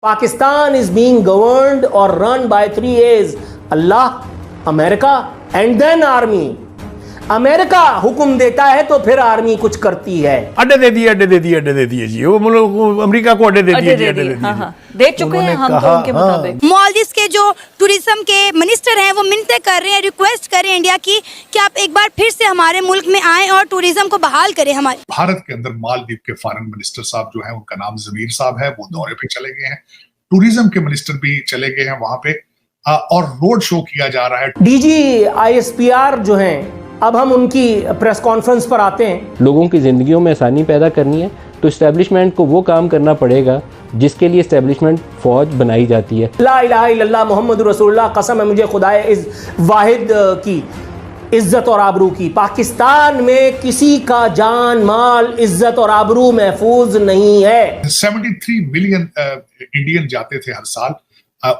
Pakistan is being governed or run by 3 A's: Allah, America and then army. America हुक्म देता है तो फिर आर्मी कुछ करती है। अड्डे दे दिए जी, वो मतलब अमेरिका को अड्डे दे दिए। हाँ, दे चुके हैं हम तो उनके मुताबिक। मालदीव्स के जो टूरिज्म के मिनिस्टर हैं वो मिन्नतें कर रहे हैं, रिक्वेस्ट कर रहे हैं इंडिया की कि आप एक बार फिर से हमारे मुल्क में आएं और टूरिज्म को बहाल करें। हमारे भारत के अंदर मालदीव के फॉरेन मिनिस्टर साहब जो है, उनका नाम जमीर साहब है, वो दौरे पे चले गए हैं। टूरिज्म के मिनिस्टर भी चले गए हैं वहां पे और रोड शो किया जा रहा है। डीजी ISPR जो हैं, अब हम उनकी प्रेस कॉन्फ्रेंस पर आते हैं। लोगों की ज़िंदगियों में आसानी पैदा करनी है तो इस्टेब्लिशमेंट को वो काम करना पड़ेगा जिसके लिए इस्टेब्लिशमेंट फ़ौज बनाई जाती है। ला इलाहा इल्लल्लाह मुहम्मद रसूलुल्लाह, कसम है मुझे खुदाए इस वाहिद की इज्जत और आबरू की, पाकिस्तान में किसी का जान माल इज्जत और आबरू महफूज नहीं है। 73 मिलियन इंडियन जाते थे हर साल,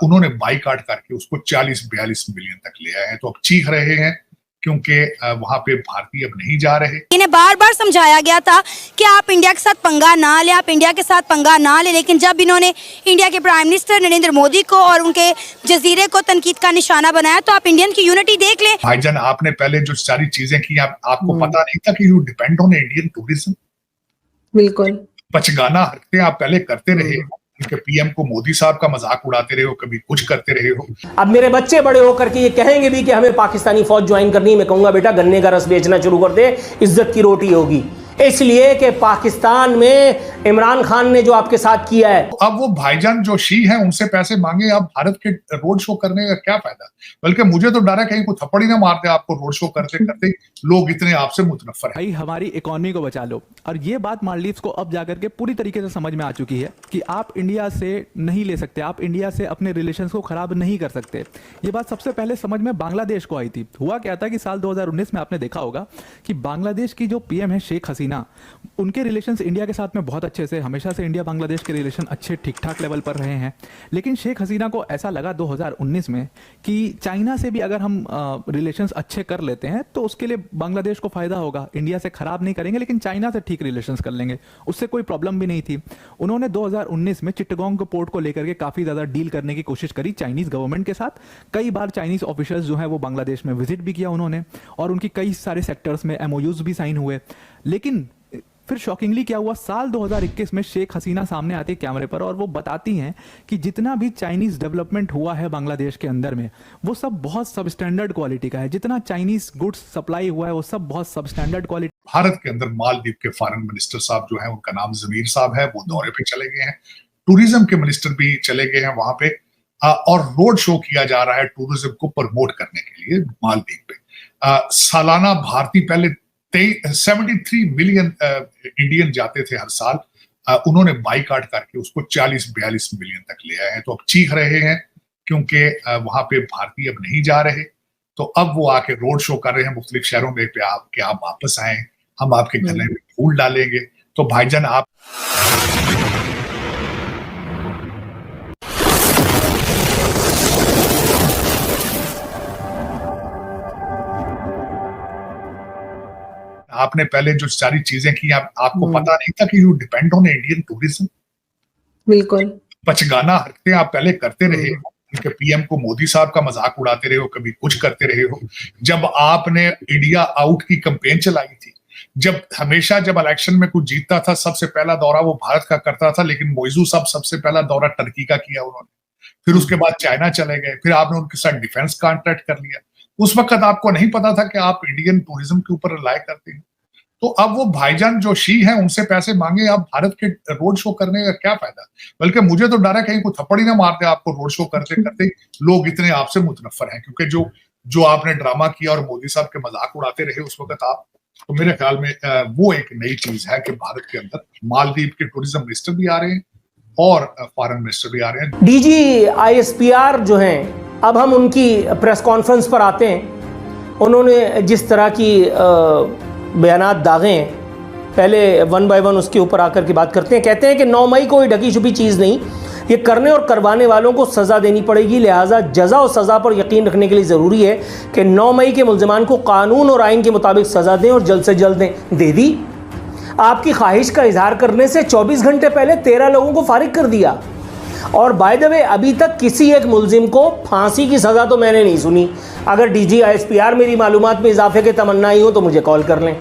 उन्होंने बाइकाट करके उसको 40-42 मिलियन तक ले आए हैं। तो अब चीख रहे हैं क्योंकि वहां पे भारतीय अब नहीं जा रहे। इन्हें बार बार समझाया गया था कि आप इंडिया के साथ पंगा ना लें, आप इंडिया के साथ पंगा ना लें, लेकिन जब इन्होंने इंडिया के प्राइम मिनिस्टर नरेंद्र मोदी को और उनके जजीरे को तनकीद का निशाना बनाया तो आप इंडियन की यूनिटी देख लें। भाईजान, आपने पहले जो सारी चीजें की, आपको पता नहीं था कि you depend on Indian tourism. बिल्कुल बचगाना हरकतें आप पहले करते रहे, उनके PM को मोदी साहब का मजाक उड़ाते रहे हो, कभी कुछ करते रहे हो। अब मेरे बच्चे बड़े होकर के ये कहेंगे भी कि हमें पाकिस्तानी फौज ज्वाइन करनी है, मैं कहूंगा बेटा गन्ने का रस बेचना शुरू कर दे, इज्जत की रोटी होगी। इसलिए कि पाकिस्तान में इमरान खान ने जो आपके साथ किया है। अब वो भाईजान जो शी हैं उनसे पैसे मांगे, अब भारत के रोड शो करने का क्या फायदा? बल्कि मुझे तो डर है कहीं कोई थप्पड़ ही ना मारते आपको रोड शो करते करते लोग इतने आपसे मुतनफ्फर हैं। भाई हमारी इकोनॉमी को बचा लो। और ये बात मालदीव्स को अब जाकर के पूरी तरीके से समझ में आ चुकी है कि आप इंडिया से नहीं ले सकते, आप इंडिया से अपने रिलेशंस को खराब नहीं कर सकते। ये बात सबसे पहले समझ में बांग्लादेश को आई थी। हुआ क्या था कि साल 2019 में आपने देखा होगा कि बांग्लादेश की जो PM है शेख हसीना, उनके रिलेशंस इंडिया के साथ में बहुत अच्छे से, हमेशा से इंडिया बांग्लादेश के रिलेशन अच्छे ठीक ठाक लेवल पर रहे हैं। लेकिन शेख हसीना को ऐसा लगा 2019 में कि चाइना से भी अगर हम रिलेशंस अच्छे कर लेते हैं तो उसके लिए बांग्लादेश को फायदा होगा। इंडिया से खराब नहीं करेंगे लेकिन चाइना से ठीक रिलेशंस कर लेंगे, उससे कोई प्रॉब्लम भी नहीं थी। उन्होंने 2019 में चिट्टगोंग पोर्ट को लेकर के काफ़ी ज़्यादा डील करने की कोशिश करी चाइनीज़ गवर्नमेंट के साथ। कई बार चाइनीज़ ऑफिसर्स जो हैं वो बांग्लादेश में विजिट भी किया उन्होंने, और उनकी कई सारे सेक्टर्स में MOUs भी साइन हुए। लेकिन फिर शॉकिंगली क्या हुआ, साल 2021 में शेख हसीना सामने आती है कैमरे पर और वो बताती हैं कि जितना भी चाइनीज़ डेवलपमेंट हुआ है बांग्लादेश के अंदर में वो सब बहुत सब स्टैंडर्ड क्वालिटी का है। जितना चाइनीज़ गुड्स सप्लाई हुआ है वो सब बहुत सब स्टैंडर्ड क्वालिटी। भारत के अंदर मालदीव के फॉरेन मिनिस्टर साहब जो है, उनका नाम जमीर साहब है, वो दौरे पे चले गए हैं। टूरिज्म के मिनिस्टर भी चले गए हैं वहां पे और रोड शो किया जा रहा है टूरिज्म को प्रमोट करने के लिए मालदीव पे। सालाना भारतीय पहले 73 मिलियन इंडियन जाते थे हर साल, उन्होंने बाइकाट करके उसको 40-42 मिलियन तक ले आए हैं। तो अब चीख रहे हैं क्योंकि वहां पे भारतीय अब नहीं जा रहे। तो अब वो आके रोड शो कर रहे हैं मुख्तलिफ शहरों में पे कि आप वापस आए, हम आपके गले में फूल डालेंगे। तो भाईजान, आप आपने पहले जो सारी चीजें की, आपको पता नहीं था कि you depend on Indian tourism. बिल्कुल बचगाना हरकतें आप पहले करते रहे, उनके PM को मोदी साहब का मजाक उड़ाते रहे हो, कभी कुछ करते रहे हो। जब आपने इंडिया आउट की कैंपेन चलाई थी, जब इलेक्शन में कुछ जीतता था, सबसे पहला दौरा वो भारत का करता था, लेकिन मोइजू साहब सबसे पहला दौरा टर्की का किया उन्होंने। फिर उसके बाद चाइना चले गए, फिर आपने उनके साथ डिफेंस कॉन्ट्रैक्ट कर लिया। उस वक्त आपको नहीं पता था कि आप इंडियन टूरिज्म के ऊपर रिलाय करते हैं। तो अब वो भाईजान जो शी हैं उनसे पैसे मांगे, अब भारत के रोड शो करने का क्या फायदा? बल्कि मुझे तो डर है कहीं कोई थप्पड़ ही ना मारते आपको रोड शो करते करते लोग इतने आपसे मुतनफ्फर हैं। क्योंकि जो आपने ड्रामा किया और मोदी साहब के मजाक उड़ाते रहे उस वक्त आप, तो मेरे ख्याल में वो एक नई चीज है कि भारत के अंदर मालदीव के टूरिज्म मिनिस्टर भी आ रहे हैं और फॉरेन मिनिस्टर भी आ रहे हैं। डीजी ISPR जो हैं, अब हम उनकी प्रेस कॉन्फ्रेंस पर आते हैं। उन्होंने जिस तरह की बयानात दागे हैं, पहले 1 बाय 1 उसके ऊपर आकर के बात करते हैं। कहते हैं कि 9 मई कोई ढकी छुपी चीज़ नहीं, ये करने और करवाने वालों को सज़ा देनी पड़ेगी, लिहाजा जज़ा और सज़ा पर यकीन रखने के लिए ज़रूरी है कि 9 मई के मुल्ज़िमान को कानून और आइन के मुताबिक सज़ा दें और जल्द से जल्द दें। दे दी। आपकी ख्वाहिश का इजहार करने से 24 घंटे पहले 13 लोगों को फारिग कर दिया। और बाय द वे अभी तक किसी एक मुलजिम को फांसी की सज़ा तो मैंने नहीं सुनी। अगर DG ISPR मेरी मालूमात में इजाफे के तमन्नाई हो तो मुझे कॉल कर लें।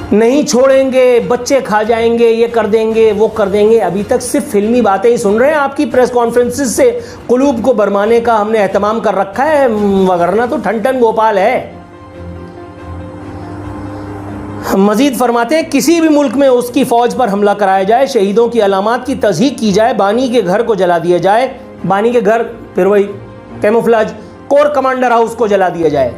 नहीं छोड़ेंगे, बच्चे खा जाएंगे, ये कर देंगे, वो कर देंगे। अभी तक सिर्फ फिल्मी बातें ही सुन रहे हैं। आपकी प्रेस कॉन्फ्रेंसेस से कुलूब को बरमाने का हमने एहतमाम कर रखा है, वगरना तो ठन ठन गोपाल है। मजीद फरमाते हैं, किसी भी मुल्क में उसकी फौज पर हमला कराया जाए, शहीदों की अलामात की तज़हीक की जाए, बानी के घर को जला दिया जाए। बानी के घर, फिर वही कैमोफ्लेज, कोर कमांडर हाउस को जला दिया जाए,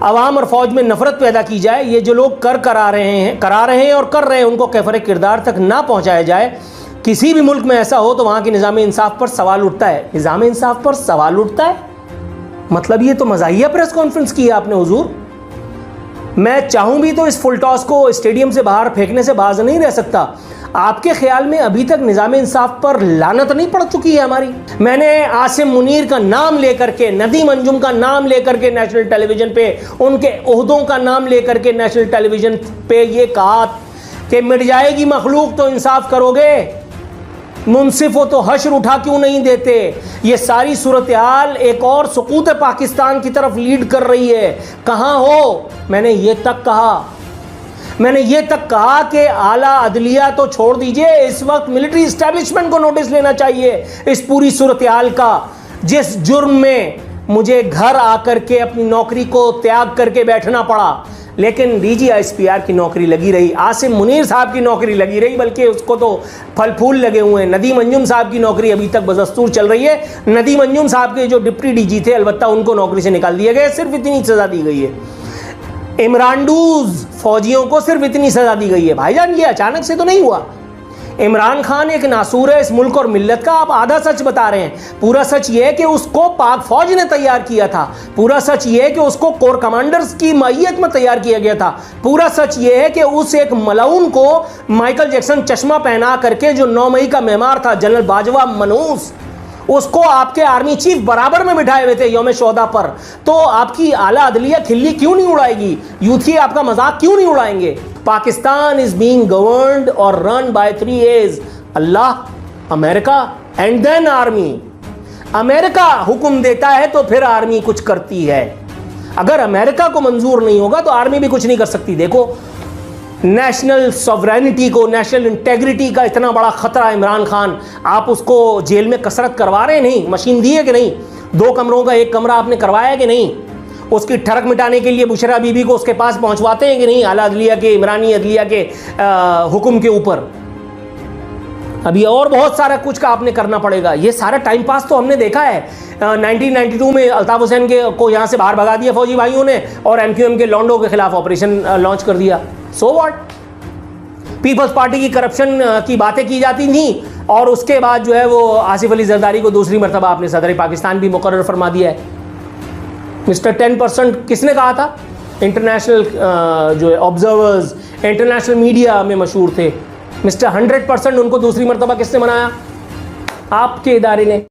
अवाम और फौज में नफरत पैदा की जाए। ये जो लोग करा रहे हैं और कर रहे हैं, उनको कैफर किरदार तक ना पहुंचाया जाए। किसी भी मुल्क में ऐसा हो तो वहाँ की निज़ाम इंसाफ पर सवाल उठता है। निज़ाम इंसाफ पर सवाल उठता है मतलब ये तो मज़ाहिया प्रेस कॉन्फ्रेंस की है आपने हुजूर। मैं चाहूँ भी तो इस फुल टॉस को स्टेडियम से बाहर फेंकने से बाज नहीं रह सकता। आपके ख्याल में अभी तक निज़ाम इंसाफ पर लानत नहीं पड़ चुकी है हमारी? मैंने आसिम मुनीर का नाम लेकर के, नदीम अंजुम का नाम लेकर के नेशनल टेलीविजन पे, उनके ओहदों का नाम लेकर के नेशनल टेलीविजन पे ये कहा कि मिट जाएगी मखलूक तो इंसाफ करोगे, मुनसिफ हो तो हश्र उठा क्यों नहीं देते। ये सारी सूरत हाल एक और सुकूत पाकिस्तान की तरफ लीड कर रही है। कहाँ हो? मैंने ये तक कहा कि आला अदलिया तो छोड़ दीजिए, इस वक्त मिलिट्री इस्टेब्लिशमेंट को नोटिस लेना चाहिए इस पूरी सूरत हाल का। जिस जुर्म में मुझे घर आकर के अपनी नौकरी को त्याग करके बैठना पड़ा, लेकिन DG ISPR की नौकरी लगी रही, आसिम मुनीर साहब की नौकरी लगी रही, बल्कि उसको तो फल फूल लगे हुए हैं। नदीम अंजुम साहब की नौकरी अभी तक बदस्तूर चल रही है। नदीम अंजुम साहब के जो डिप्टी DG थे, अलबत्ता उनको नौकरी से निकाल दिया गया, सिर्फ इतनी सज़ा दी गई है। इमरानडूज फौजियों को सिर्फ इतनी सज़ा दी गई है। भाईजान ये अचानक से तो नहीं हुआ। इमरान खान एक नासूर है इस मुल्क और मिल्लत का, आप आधा सच बता रहे हैं। पूरा सच ये है कि उसको पाक फौज ने तैयार किया था। पूरा सच ये है कि उसको कोर कमांडर्स की मैयत में तैयार किया गया था। पूरा सच ये है कि उस एक मलाउन को माइकल जैक्सन चश्मा पहना करके, जो 9 मई का मेहमान था, जनरल बाजवा मनूस, उसको आपके आर्मी चीफ बराबर में बिठाए हुए थे यौम शोहदा पर। तो आपकी आला अदलिया खिल्ली क्यों नहीं उड़ाएगी? यूथी आपका मजाक क्यों नहीं उड़ाएंगे? पाकिस्तान इज बीइंग गवर्न्ड और run by 3 A's, Allah, America and then army. America हुक्म देता है तो फिर आर्मी कुछ करती है। अगर अमेरिका को मंजूर नहीं होगा तो आर्मी भी कुछ नहीं कर सकती। देखो, नेशनल सॉवरेनिटी को, नेशनल इंटेग्रिटी का इतना बड़ा खतरा इमरान खान, आप उसको जेल में कसरत करवा रहे हैं? नहीं, मशीन दी है कि नहीं? 2 कमरों का 1 कमरा आपने करवाया है कि नहीं? उसकी ठरक मिटाने के लिए बुशरा बीबी को उसके पास पहुंचवाते हैं कि नहीं, आला अदलिया के, इमरानी अदलिया के हुक्म के ऊपर? अभी और बहुत सारा कुछ का आपने करना पड़ेगा। ये सारा टाइम पास तो हमने देखा है। 1992 में अल्ताफ हुसैन को यहाँ से बाहर भगा दिया फौजी भाइयों ने और MQM के लॉन्डो के खिलाफ ऑपरेशन लॉन्च कर दिया। So what? पीपल्स पार्टी की करप्शन की बातें की जाती थी और उसके बाद जो है वो आसिफ अली जरदारी को दूसरी मरतबा आपने सदर पाकिस्तान भी मुकर्रर फरमा दिया है। मिस्टर 10% किसने कहा था? इंटरनेशनल जो है ऑब्जर्वर्स, इंटरनेशनल मीडिया में मशहूर थे। मिस्टर 100% उनको दूसरी मरतबा किसने बनाया? आपके इदारे ने।